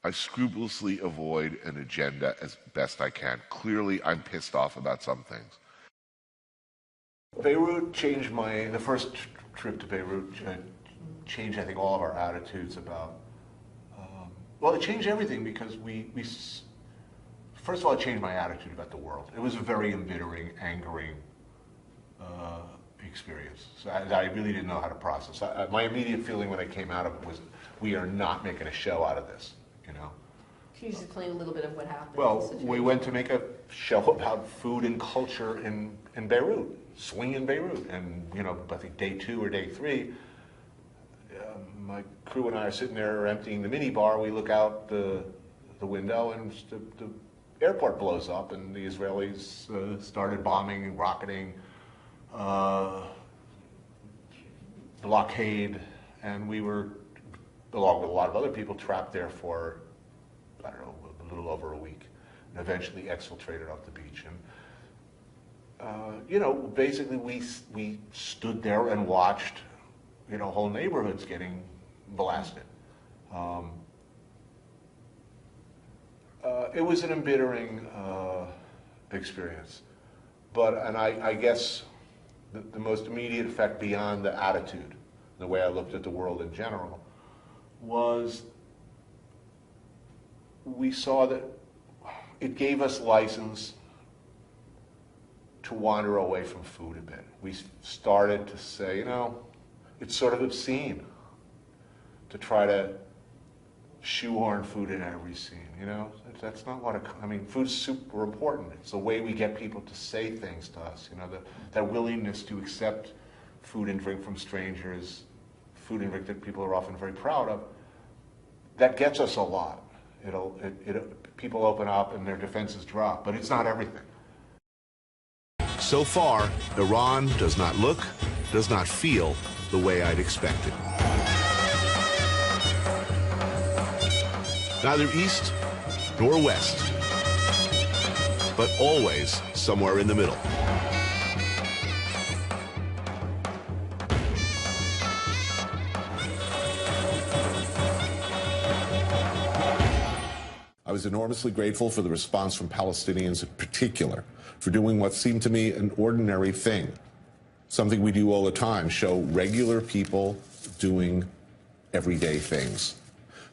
I scrupulously avoid an agenda as best I can. Clearly, I'm pissed off about some things. Beirut changed the first trip to Beirut changed, I think, all of our attitudes about, well, it changed everything because first of all, it changed my attitude about the world. It was a very embittering, angering experience. So I really didn't know how to process. My immediate feeling when I came out of it was, we are not making a show out of this, you know? Can you just explain a little bit of what happened? Well, we went to make a show about food and culture in Beirut, swing in Beirut. And, you know, I think day 2 or day 3, my crew and I are sitting there emptying the minibar. We look out the window and the airport blows up, and the Israelis started bombing and rocketing, blockade, and we were, along with a lot of other people, trapped there for, I don't know, a little over a week, and eventually exfiltrated off the beach. And you know, basically we stood there and watched, you know, whole neighborhoods getting blasted. It was an embittering experience, and I guess the most immediate effect beyond the attitude, the way I looked at the world in general, was we saw that it gave us license to wander away from food a bit. We started to say, you know, it's sort of obscene to try to shoehorn food in every scene, you know? That's not what I mean, food's super important. It's the way we get people to say things to us, you know, that willingness to accept food and drink from strangers, food and drink that people are often very proud of, that gets us a lot. People open up and their defenses drop, but it's not everything. So far, Iran does not look, does not feel the way I'd expected. Neither east nor west, but always somewhere in the middle. I was enormously grateful for the response from Palestinians in particular, for doing what seemed to me an ordinary thing, something we do all the time, show regular people doing everyday things.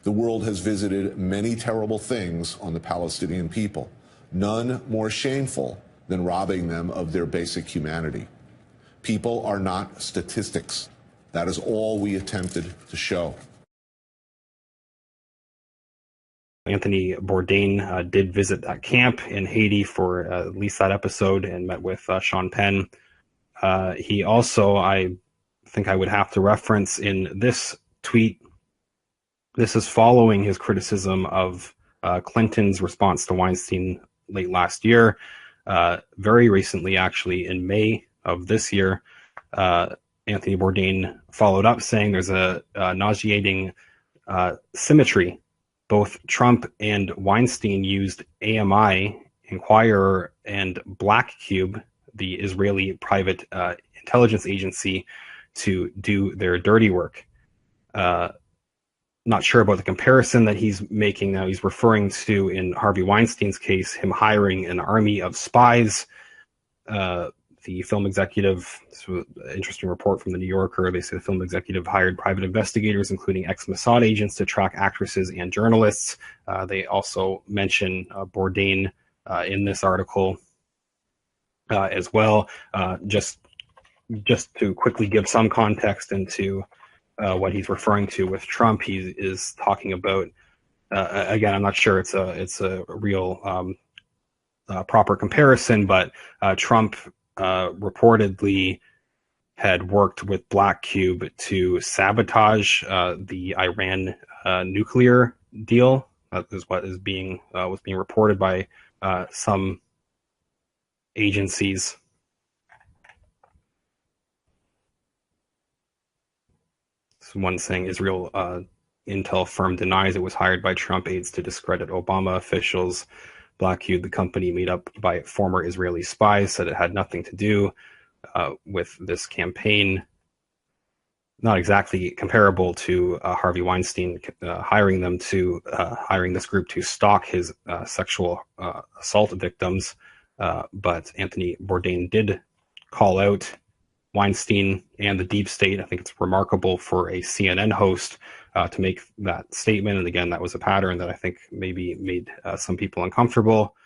The world has visited many terrible things on the Palestinian people, none more shameful than robbing them of their basic humanity. People are not statistics. That is all we attempted to show. Anthony Bourdain did visit that camp in Haiti for at least that episode and met with Sean Penn. He also, I think I would have to reference in this tweet, this is following his criticism of Clinton's response to Weinstein late last year. Very recently, actually, in May of this year, Anthony Bourdain followed up saying there's a nauseating symmetry. Both Trump and Weinstein used AMI, Inquirer, and Black Cube, the Israeli private intelligence agency, to do their dirty work. Not sure about the comparison that he's making now. He's referring to, in Harvey Weinstein's case, him hiring an army of spies. The film executive, this was an interesting report from the New Yorker, they say the film executive hired private investigators, including ex-Mossad agents, to track actresses and journalists. They also mention Bourdain in this article as well. Just to quickly give some context into what he's referring to with Trump, he is talking about, again, I'm not sure it's a real proper comparison, but Trump reportedly had worked with Black Cube to sabotage the Iran nuclear deal. That is what is was being reported by some agencies. One saying Israel intel firm denies it was hired by Trump aides to discredit Obama officials. Black Cube, the company made up by former Israeli spies, said it had nothing to do with this campaign. not exactly comparable to Harvey Weinstein hiring this group to stalk his sexual assault victims. But Anthony Bourdain did call out Weinstein and the deep state. I think it's remarkable for a CNN host to make that statement. And again, that was a pattern that I think maybe made some people uncomfortable.